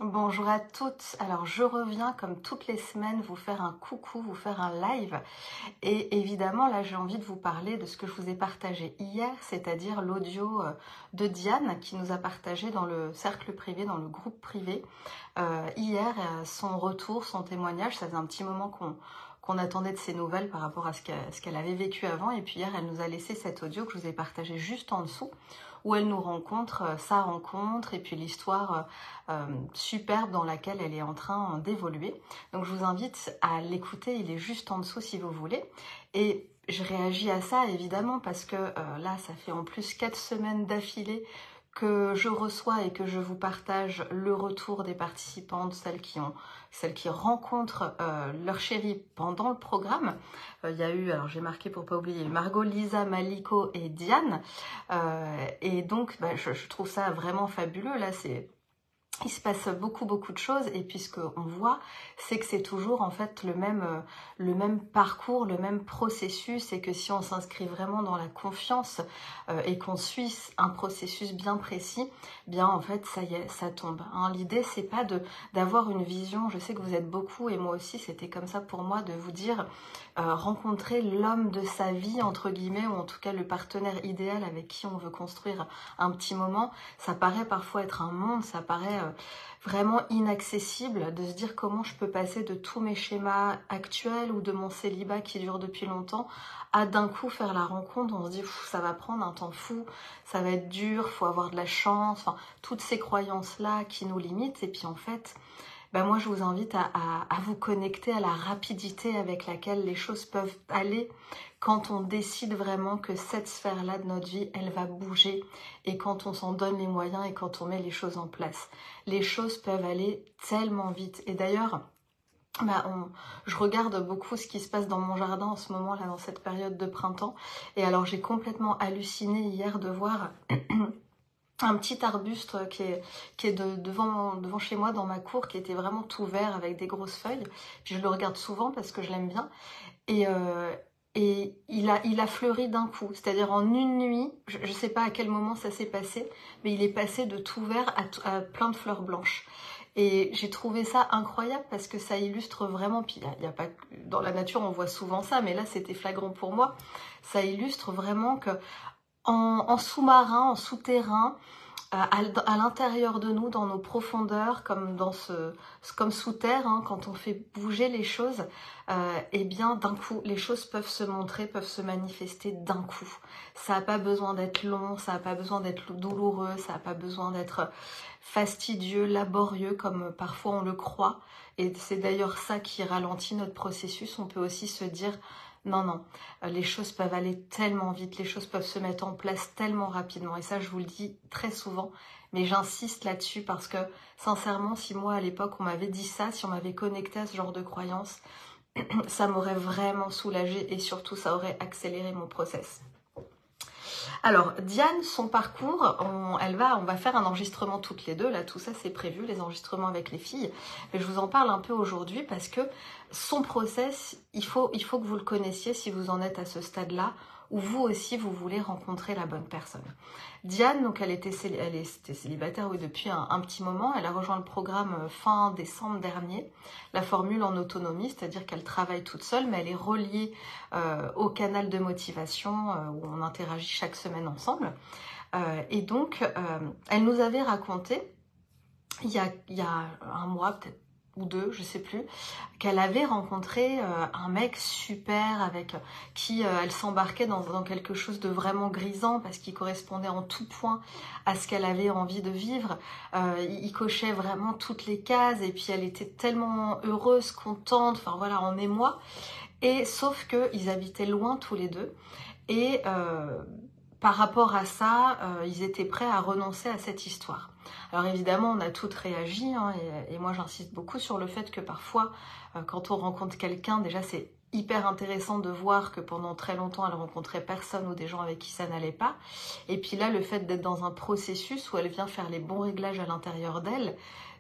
Bonjour à toutes, alors je reviens comme toutes les semaines vous faire un coucou, vous faire un live et évidemment là j'ai envie de vous parler de ce que je vous ai partagé hier, c'est-à-dire l'audio de Diane qui nous a partagé dans le cercle privé, dans le groupe privé hier, son retour, son témoignage. Ça faisait un petit moment qu'on attendait de ses nouvelles par rapport à ce qu'elle avait vécu avant, et puis hier elle nous a laissé cet audio que je vous ai partagé juste en dessous, où elle nous rencontre, sa rencontre, et puis l'histoire superbe dans laquelle elle est en train d'évoluer. Donc je vous invite à l'écouter, il est juste en dessous si vous voulez. Et je réagis à ça évidemment parce que là ça fait en plus 4 semaines d'affilée que je reçois et que je vous partage le retour des participantes, celles qui rencontrent leur chéri pendant le programme. Il y a eu, alors j'ai marqué pour pas oublier, Margot, Lisa, Maliko et Diane. Et donc je trouve ça vraiment fabuleux. Là il se passe beaucoup de choses, et puis ce qu'on voit, c'est que c'est toujours en fait le même parcours, le même processus, et que si on s'inscrit vraiment dans la confiance et qu'on suit un processus bien précis, bien en fait ça y est, ça tombe. Hein. L'idée c'est pas d'avoir une vision, je sais que vous êtes beaucoup, et moi aussi c'était comme ça pour moi, de vous dire rencontrer l'homme de sa vie entre guillemets, ou en tout cas le partenaire idéal avec qui on veut construire un petit moment. Ça paraît parfois être un monde, ça paraît vraiment inaccessible de se dire comment je peux passer de tous mes schémas actuels ou de mon célibat qui dure depuis longtemps à d'un coup faire la rencontre. On se dit ça va prendre un temps fou, ça va être dur, faut avoir de la chance, enfin toutes ces croyances là qui nous limitent. Et puis en fait moi je vous invite à vous connecter à la rapidité avec laquelle les choses peuvent aller quand on décide vraiment que cette sphère-là de notre vie, elle va bouger, et quand on s'en donne les moyens et quand on met les choses en place. Les choses peuvent aller tellement vite. Et d'ailleurs, je regarde beaucoup ce qui se passe dans mon jardin en ce moment, là, dans cette période de printemps. Et alors j'ai complètement halluciné hier de voir un petit arbuste qui est devant chez moi dans ma cour, qui était vraiment tout vert avec des grosses feuilles. Puis je le regarde souvent parce que je l'aime bien. Et il a fleuri d'un coup, c'est-à-dire en une nuit. Je ne sais pas à quel moment ça s'est passé, mais il est passé de tout vert à plein de fleurs blanches. Et j'ai trouvé ça incroyable parce que ça illustre vraiment, puis il y a pas, dans la nature on voit souvent ça, mais là c'était flagrant pour moi. Ça illustre vraiment que en sous-marin, en souterrain, à l'intérieur de nous, dans nos profondeurs, comme comme sous terre, hein, quand on fait bouger les choses, et bien d'un coup, les choses peuvent se montrer, peuvent se manifester d'un coup. Ça n'a pas besoin d'être long, ça n'a pas besoin d'être douloureux, ça n'a pas besoin d'être fastidieux, laborieux, comme parfois on le croit. Et c'est d'ailleurs ça qui ralentit notre processus. On peut aussi se dire non, les choses peuvent aller tellement vite, les choses peuvent se mettre en place tellement rapidement. Et ça, je vous le dis très souvent, mais j'insiste là-dessus parce que, sincèrement, si moi, à l'époque, on m'avait dit ça, si on m'avait connecté à ce genre de croyances, ça m'aurait vraiment soulagée, et surtout, ça aurait accéléré mon process. Alors, Diane, son parcours, on va faire un enregistrement toutes les deux. Là, tout ça, c'est prévu, les enregistrements avec les filles. Mais je vous en parle un peu aujourd'hui parce que son process, il faut que vous le connaissiez si vous en êtes à ce stade-là, où vous aussi, vous voulez rencontrer la bonne personne. Diane, donc, elle était célibataire, oui, depuis un petit moment. Elle a rejoint le programme fin décembre dernier, la formule en autonomie, c'est-à-dire qu'elle travaille toute seule, mais elle est reliée au canal de motivation où on interagit chaque semaine ensemble. Et donc, elle nous avait raconté, il y a un mois peut-être, ou deux, je sais plus, qu'elle avait rencontré un mec super avec qui elle s'embarquait dans quelque chose de vraiment grisant parce qu'il correspondait en tout point à ce qu'elle avait envie de vivre. Il cochait vraiment toutes les cases, et puis elle était tellement heureuse, contente, enfin voilà, en émoi. Et sauf qu'ils habitaient loin tous les deux, et par rapport à ça, ils étaient prêts à renoncer à cette histoire. Alors évidemment, on a toutes réagi, hein, et moi j'insiste beaucoup sur le fait que parfois, quand on rencontre quelqu'un, déjà c'est hyper intéressant de voir que pendant très longtemps, elle rencontrait personne ou des gens avec qui ça n'allait pas. Et puis là, le fait d'être dans un processus où elle vient faire les bons réglages à l'intérieur d'elle,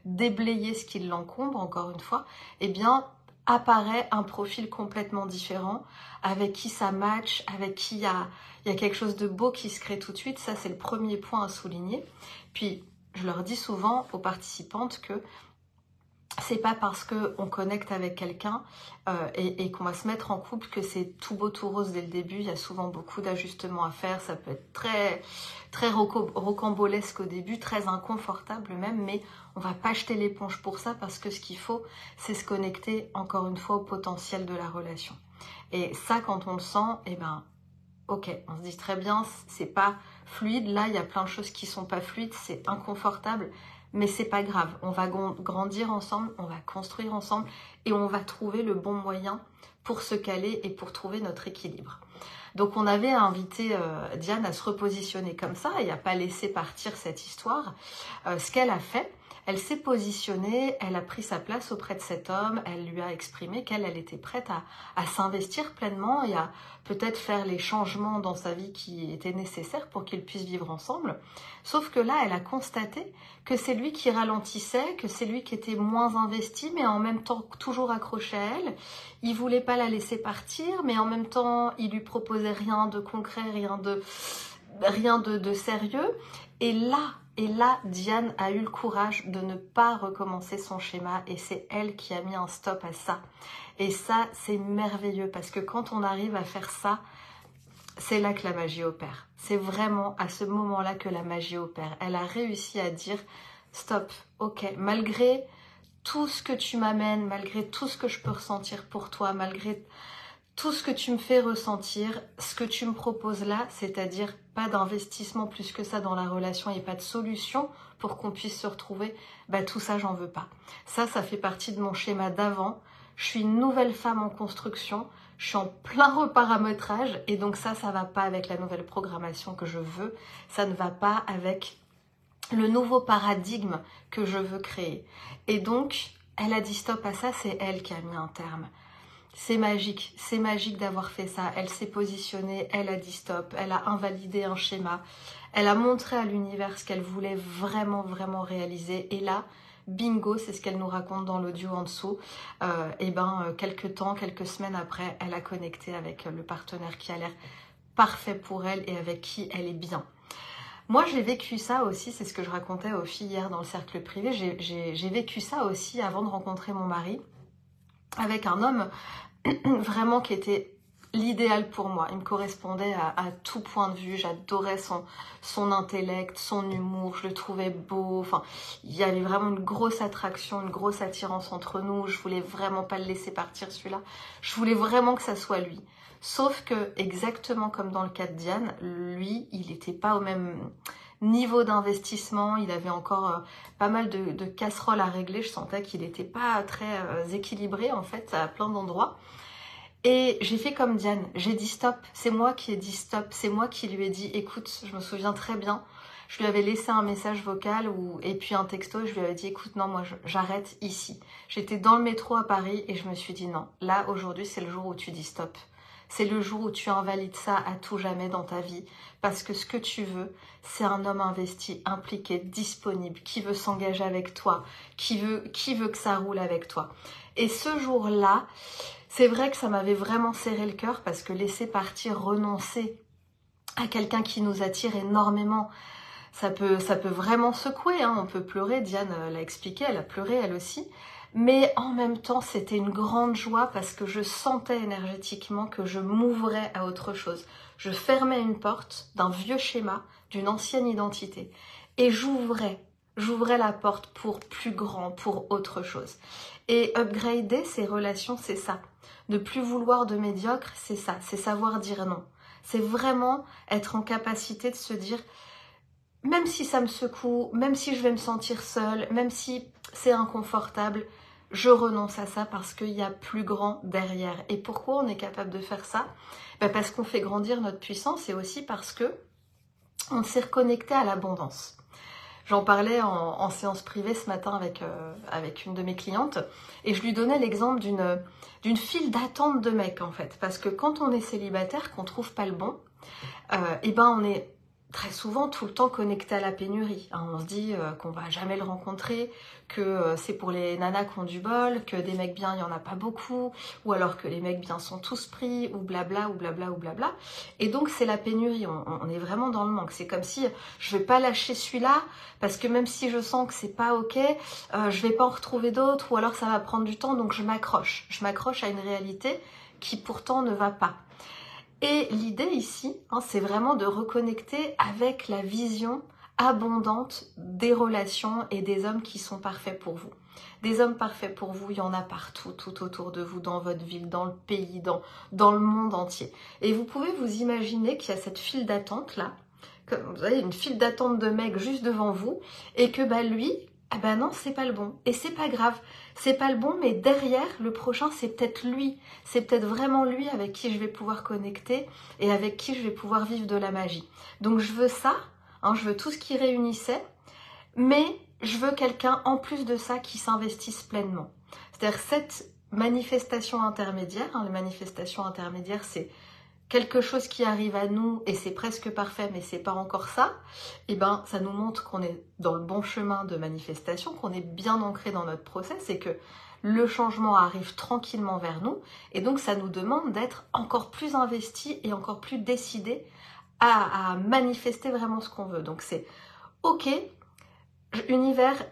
déblayer ce qui l'encombre, encore une fois, eh bien, apparaît un profil complètement différent, avec qui ça match, avec qui il y a quelque chose de beau qui se crée tout de suite. Ça, c'est le premier point à souligner. Puis, je leur dis souvent aux participantes que c'est pas parce qu'on connecte avec quelqu'un et qu'on va se mettre en couple que c'est tout beau tout rose dès le début. Il y a souvent beaucoup d'ajustements à faire, ça peut être très rocambolesque au début, très inconfortable même, mais on va pas jeter l'éponge pour ça parce que ce qu'il faut, c'est se connecter encore une fois au potentiel de la relation. Et ça, quand on le sent, eh ben ok, on se dit très bien, c'est pas fluide, là il y a plein de choses qui sont pas fluides, c'est inconfortable, mais c'est pas grave, on va grandir ensemble, on va construire ensemble et on va trouver le bon moyen pour se caler et pour trouver notre équilibre. Donc on avait invité Diane à se repositionner comme ça et à pas laisser partir cette histoire. Ce qu'elle a fait, elle s'est positionnée, elle a pris sa place auprès de cet homme, elle lui a exprimé qu'elle était prête à s'investir pleinement et à peut-être faire les changements dans sa vie qui étaient nécessaires pour qu'ils puissent vivre ensemble. Sauf que là, elle a constaté que c'est lui qui ralentissait, que c'est lui qui était moins investi, mais en même temps toujours accroché à elle. Il voulait pas la laisser partir, mais en même temps, il lui proposait rien de concret, rien de sérieux. Et là, Diane a eu le courage de ne pas recommencer son schéma et c'est elle qui a mis un stop à ça. Et ça, c'est merveilleux parce que quand on arrive à faire ça, c'est là que la magie opère. C'est vraiment à ce moment-là que la magie opère. Elle a réussi à dire stop, ok, malgré tout ce que tu m'amènes, malgré tout ce que je peux ressentir pour toi, malgré tout ce que tu me fais ressentir, ce que tu me proposes là, c'est-à-dire pas d'investissement plus que ça dans la relation et pas de solution pour qu'on puisse se retrouver, bah tout ça, j'en veux pas. Ça fait partie de mon schéma d'avant. Je suis une nouvelle femme en construction, je suis en plein reparamétrage et donc ça va pas avec la nouvelle programmation que je veux, ça ne va pas avec le nouveau paradigme que je veux créer. Et donc, elle a dit stop à ça, c'est elle qui a mis un terme. C'est magique d'avoir fait ça. Elle s'est positionnée, elle a dit stop, elle a invalidé un schéma, elle a montré à l'univers ce qu'elle voulait vraiment, vraiment réaliser. Et là, bingo, c'est ce qu'elle nous raconte dans l'audio en dessous. Quelques semaines après, elle a connecté avec le partenaire qui a l'air parfait pour elle et avec qui elle est bien. Moi, j'ai vécu ça aussi, c'est ce que je racontais aux filles hier dans le cercle privé. J'ai vécu ça aussi avant de rencontrer mon mari, avec un homme vraiment qui était l'idéal pour moi. Il me correspondait à tout point de vue. J'adorais son intellect, son humour. Je le trouvais beau. Enfin, il y avait vraiment une grosse attraction, une grosse attirance entre nous. Je voulais vraiment pas le laisser partir celui-là. Je voulais vraiment que ça soit lui. Sauf que, exactement comme dans le cas de Diane, lui, il n'était pas au même niveau d'investissement. Il avait encore pas mal de casseroles à régler. Je sentais qu'il n'était pas très équilibré, en fait, à plein d'endroits. Et j'ai fait comme Diane, j'ai dit stop, c'est moi qui ai dit stop, c'est moi qui lui ai dit écoute, je me souviens très bien, je lui avais laissé un message vocal et puis un texto et je lui avais dit écoute non moi j'arrête ici. J'étais dans le métro à Paris et je me suis dit non, là aujourd'hui c'est le jour où tu dis stop. C'est le jour où tu invalides ça à tout jamais dans ta vie parce que ce que tu veux, c'est un homme investi, impliqué, disponible, qui veut s'engager avec toi, qui veut que ça roule avec toi. Et ce jour-là, c'est vrai que ça m'avait vraiment serré le cœur parce que laisser partir, renoncer à quelqu'un qui nous attire énormément, ça peut vraiment secouer, hein. On peut pleurer, Diane l'a expliqué, elle a pleuré elle aussi. Mais en même temps, c'était une grande joie parce que je sentais énergétiquement que je m'ouvrais à autre chose. Je fermais une porte d'un vieux schéma, d'une ancienne identité et j'ouvrais la porte pour plus grand, pour autre chose. Et upgrader ses relations, c'est ça. Ne plus vouloir de médiocre, c'est ça. C'est savoir dire non. C'est vraiment être en capacité de se dire, même si ça me secoue, même si je vais me sentir seule, même si c'est inconfortable, je renonce à ça parce qu'il y a plus grand derrière. Et pourquoi on est capable de faire ça? Parce qu'on fait grandir notre puissance et aussi parce que on s'est reconnecté à l'abondance. J'en parlais en séance privée ce matin avec une de mes clientes et je lui donnais l'exemple d'une file d'attente de mecs en fait. Parce que quand on est célibataire, qu'on trouve pas le bon, on est très souvent tout le temps connecté à la pénurie. Hein. On se dit qu'on va jamais le rencontrer, que c'est pour les nanas qui ont du bol, que des mecs bien il y en a pas beaucoup, ou alors que les mecs bien sont tous pris, ou blabla, ou blabla, ou blabla. Et donc c'est la pénurie, on est vraiment dans le manque. C'est comme si je vais pas lâcher celui-là, parce que même si je sens que c'est pas ok, je vais pas en retrouver d'autres, ou alors ça va prendre du temps, donc je m'accroche. Je m'accroche à une réalité qui pourtant ne va pas. Et l'idée ici, hein, c'est vraiment de reconnecter avec la vision abondante des relations et des hommes qui sont parfaits pour vous. Des hommes parfaits pour vous, il y en a partout, tout autour de vous, dans votre ville, dans le pays, dans le monde entier. Et vous pouvez vous imaginer qu'il y a cette file d'attente là, comme vous avez une file d'attente de mecs juste devant vous, et que bah lui, ah ben non, c'est pas le bon. Et c'est pas grave, c'est pas le bon, mais derrière, le prochain, c'est peut-être lui. C'est peut-être vraiment lui avec qui je vais pouvoir connecter et avec qui je vais pouvoir vivre de la magie. Donc je veux ça, hein, je veux tout ce qui réunissait, mais je veux quelqu'un en plus de ça qui s'investisse pleinement. C'est-à-dire cette manifestation intermédiaire, hein, les manifestations intermédiaires, c'est quelque chose qui arrive à nous et c'est presque parfait mais c'est pas encore ça, et ben ça nous montre qu'on est dans le bon chemin de manifestation, qu'on est bien ancré dans notre process et que le changement arrive tranquillement vers nous, et donc ça nous demande d'être encore plus investi et encore plus décidé à manifester vraiment ce qu'on veut. Donc c'est ok, univers,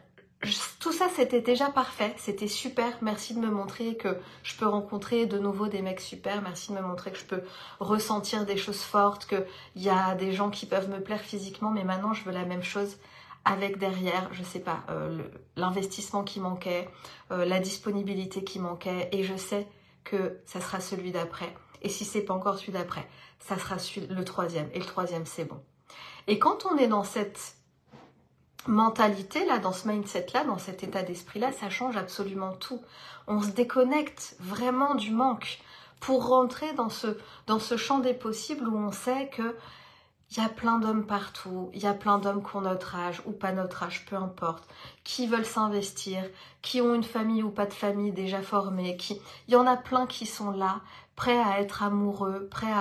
tout ça c'était déjà parfait, c'était super, merci de me montrer que je peux rencontrer de nouveau des mecs super, merci de me montrer que je peux ressentir des choses fortes, qu'il y a des gens qui peuvent me plaire physiquement, mais maintenant je veux la même chose avec derrière, je sais pas, l'investissement qui manquait, la disponibilité qui manquait, et je sais que ça sera celui d'après, et si c'est pas encore celui d'après, ça sera le troisième, et le troisième c'est bon. Et quand on est dans cette mentalité là, dans ce mindset là, dans cet état d'esprit là, ça change absolument tout. On se déconnecte vraiment du manque pour rentrer dans ce champ des possibles où on sait que il y a plein d'hommes partout, il y a plein d'hommes qui ont notre âge ou pas notre âge, peu importe, qui veulent s'investir, qui ont une famille ou pas de famille déjà formée, il y en a plein qui sont là, prêts à être amoureux, prêts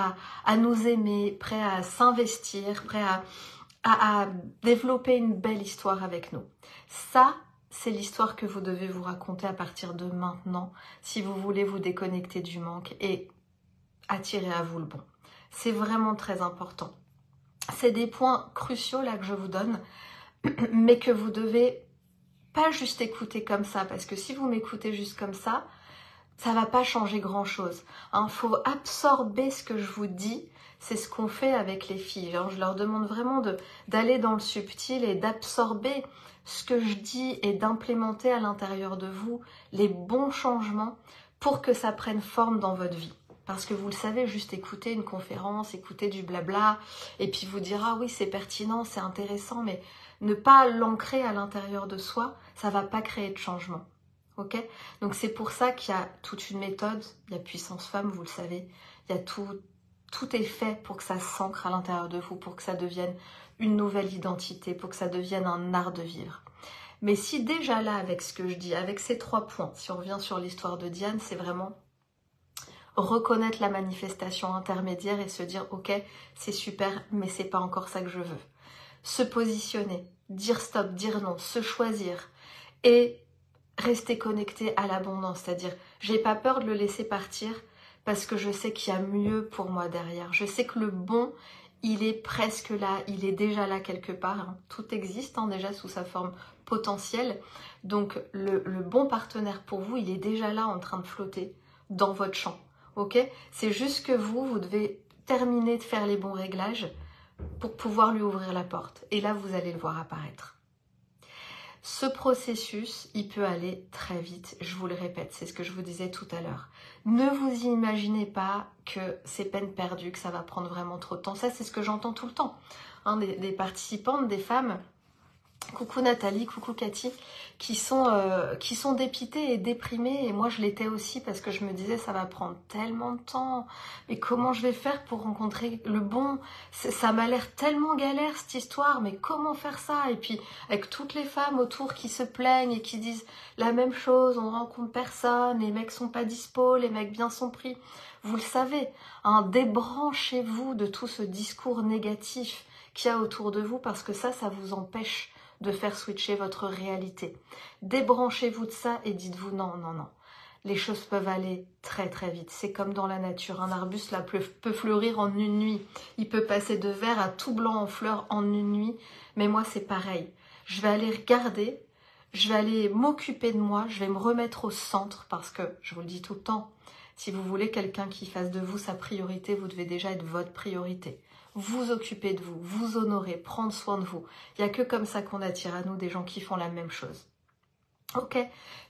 à nous aimer, prêts à s'investir, prêts à développer une belle histoire avec nous. Ça, c'est l'histoire que vous devez vous raconter à partir de maintenant, si vous voulez vous déconnecter du manque et attirer à vous le bon. C'est vraiment très important. C'est des points cruciaux là que je vous donne, mais que vous devez pas juste écouter comme ça, parce que si vous m'écoutez juste comme ça va pas changer grand chose. Il faut absorber ce que je vous dis. C'est ce qu'on fait avec les filles. Je leur demande vraiment d'aller dans le subtil et d'absorber ce que je dis et d'implémenter à l'intérieur de vous les bons changements pour que ça prenne forme dans votre vie. Parce que vous le savez, juste écouter une conférence, écouter du blabla, et puis vous dire « Ah oui, c'est pertinent, c'est intéressant », mais ne pas l'ancrer à l'intérieur de soi, ça va pas créer de changement. Ok ? Donc c'est pour ça qu'il y a toute une méthode, il y a Puissance Femme, vous le savez, il y a tout est fait pour que ça s'ancre à l'intérieur de vous, pour que ça devienne une nouvelle identité, pour que ça devienne un art de vivre. Mais si déjà là, avec ce que je dis, avec ces 3 points, si on revient sur l'histoire de Diane, c'est vraiment reconnaître la manifestation intermédiaire et se dire « Ok, c'est super, mais c'est pas encore ça que je veux ». Se positionner, dire stop, dire non, se choisir et rester connecté à l'abondance, c'est-à-dire j'ai pas peur de le laisser partir parce que je sais qu'il y a mieux pour moi derrière. Je sais que le bon, il est presque là, il est déjà là quelque part. Hein. Tout existe déjà sous sa forme potentielle. Donc le bon partenaire pour vous, il est déjà là en train de flotter dans votre champ. Ok ? C'est juste que vous devez terminer de faire les bons réglages pour pouvoir lui ouvrir la porte. Et là, vous allez le voir apparaître. Ce processus, il peut aller très vite, je vous le répète, c'est ce que je vous disais tout à l'heure. Ne vous imaginez pas que c'est peine perdue, que ça va prendre vraiment trop de temps. Ça, c'est ce que j'entends tout le temps. Hein, des participantes, des femmes, coucou Nathalie, coucou Cathy, qui sont dépitées et déprimées. Et moi, je l'étais aussi parce que je me disais, ça va prendre tellement de temps. Mais comment je vais faire pour rencontrer le bon? Ça m'a l'air tellement galère, cette histoire. Mais comment faire ça? Et puis, avec toutes les femmes autour qui se plaignent et qui disent la même chose, on rencontre personne, les mecs sont pas dispo, les mecs bien sont pris. Vous le savez, hein, débranchez-vous de tout ce discours négatif qu'il y a autour de vous, parce que ça vous empêche de faire switcher votre réalité. Débranchez-vous de ça et dites-vous non, non, non. Les choses peuvent aller très très vite. C'est comme dans la nature. Un arbuste là peut fleurir en une nuit. Il peut passer de vert à tout blanc en fleurs en une nuit. Mais moi c'est pareil. Je vais aller regarder, je vais aller m'occuper de moi, je vais me remettre au centre parce que, je vous le dis tout le temps, si vous voulez quelqu'un qui fasse de vous sa priorité, vous devez déjà être votre priorité. Vous occuper de vous, vous honorer, prendre soin de vous. Il n'y a que comme ça qu'on attire à nous des gens qui font la même chose. Ok,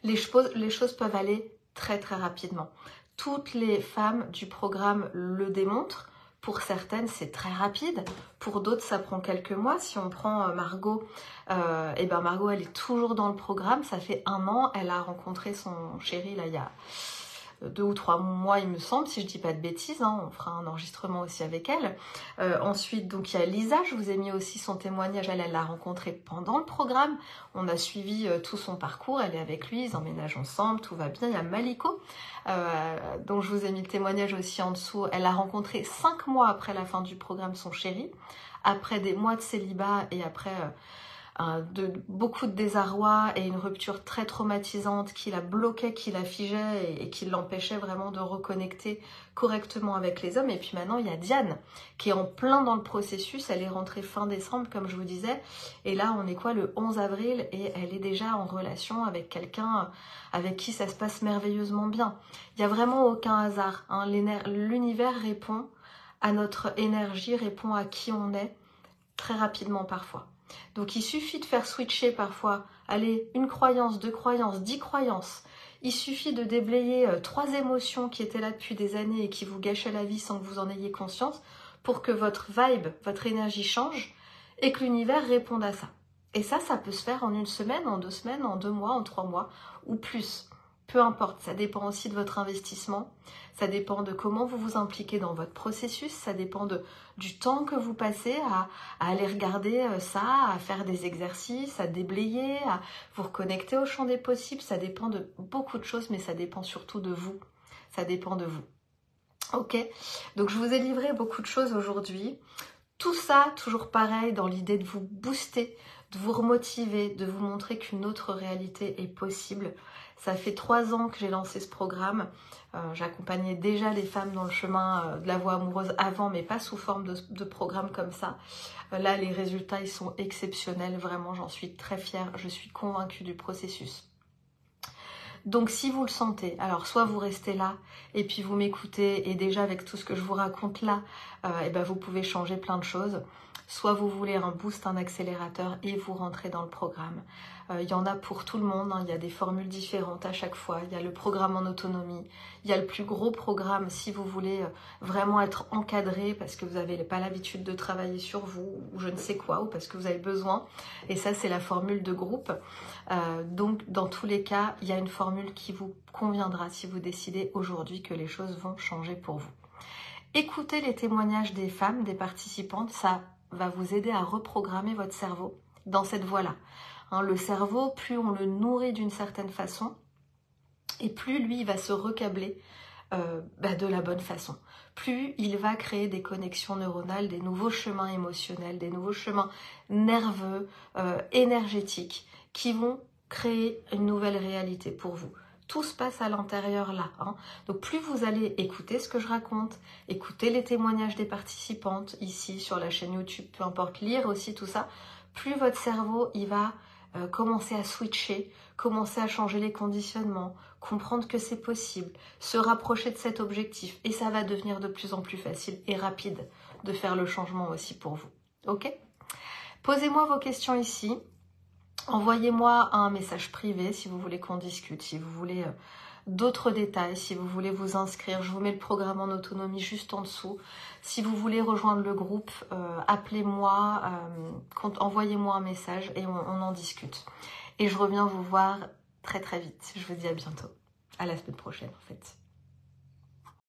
les choses peuvent aller très très rapidement. Toutes les femmes du programme le démontrent. Pour certaines, c'est très rapide. Pour d'autres, ça prend quelques mois. Si on prend Margot, Margot, elle est toujours dans le programme. Ça fait 1 an. Elle a rencontré son chéri là il y a 2 ou 3 mois, il me semble, si je dis pas de bêtises, hein, on fera un enregistrement aussi avec elle. Ensuite, donc il y a Lisa, je vous ai mis aussi son témoignage, elle l'a rencontré pendant le programme, on a suivi tout son parcours, elle est avec lui, ils emménagent ensemble, tout va bien. Il y a Maliko, dont je vous ai mis le témoignage aussi en dessous, elle a rencontré 5 mois après la fin du programme son chéri, après des mois de célibat et après... beaucoup de désarroi et une rupture très traumatisante qui la bloquait, qui la figeait et qui l'empêchait vraiment de reconnecter correctement avec les hommes. Et puis maintenant, il y a Diane qui est en plein dans le processus. Elle est rentrée fin décembre, comme je vous disais. Et là, on est quoi, le 11 avril et elle est déjà en relation avec quelqu'un avec qui ça se passe merveilleusement bien. Il n'y a vraiment aucun hasard, hein. L'univers répond à notre énergie, répond à qui on est très rapidement parfois. Donc il suffit de faire switcher parfois, allez, 1 croyance, 2 croyances, 10 croyances. Il suffit de déblayer 3 émotions qui étaient là depuis des années et qui vous gâchaient la vie sans que vous en ayez conscience pour que votre vibe, votre énergie change et que l'univers réponde à ça. Et ça peut se faire en 1 semaine, en 2 semaines, en 2 mois, en 3 mois ou plus. Peu importe, ça dépend aussi de votre investissement, ça dépend de comment vous vous impliquez dans votre processus, ça dépend du temps que vous passez à aller regarder ça, à faire des exercices, à déblayer, à vous reconnecter au champ des possibles. Ça dépend de beaucoup de choses, mais ça dépend surtout de vous. Ça dépend de vous. Ok, donc je vous ai livré beaucoup de choses aujourd'hui. Tout ça, toujours pareil, dans l'idée de vous booster, de vous remotiver, de vous montrer qu'une autre réalité est possible. Ça fait 3 ans que j'ai lancé ce programme. J'accompagnais déjà les femmes dans le chemin de la voie amoureuse avant, mais pas sous forme de programme comme ça. Là, les résultats, ils sont exceptionnels. Vraiment, j'en suis très fière. Je suis convaincue du processus. Donc, si vous le sentez, alors soit vous restez là et puis vous m'écoutez et déjà avec tout ce que je vous raconte là, vous pouvez changer plein de choses. Soit vous voulez un boost, un accélérateur et vous rentrez dans le programme. Il y en a pour tout le monde, hein. Il y a des formules différentes à chaque fois. Il y a le programme en autonomie, il y a le plus gros programme si vous voulez vraiment être encadré parce que vous n'avez pas l'habitude de travailler sur vous ou je ne sais quoi, ou parce que vous avez besoin. Et ça, c'est la formule de groupe. Donc, dans tous les cas, il y a une formule qui vous conviendra si vous décidez aujourd'hui que les choses vont changer pour vous. Écoutez les témoignages des femmes, des participantes, ça va vous aider à reprogrammer votre cerveau dans cette voie-là. Hein, le cerveau, plus on le nourrit d'une certaine façon, et plus lui, il va se recabler de la bonne façon. Plus il va créer des connexions neuronales, des nouveaux chemins émotionnels, des nouveaux chemins nerveux, énergétiques, qui vont créer une nouvelle réalité pour vous. Tout se passe à l'intérieur là. Hein. Donc plus vous allez écouter ce que je raconte, écouter les témoignages des participantes ici sur la chaîne YouTube, peu importe, lire aussi tout ça, plus votre cerveau il va commencer à switcher, commencer à changer les conditionnements, comprendre que c'est possible, se rapprocher de cet objectif et ça va devenir de plus en plus facile et rapide de faire le changement aussi pour vous. Ok ? Posez-moi vos questions ici. Envoyez-moi un message privé si vous voulez qu'on discute, si vous voulez d'autres détails, si vous voulez vous inscrire. Je vous mets le programme en autonomie juste en dessous. Si vous voulez rejoindre le groupe, appelez-moi, envoyez-moi un message et on en discute. Et je reviens vous voir très très vite. Je vous dis à bientôt. À la semaine prochaine en fait.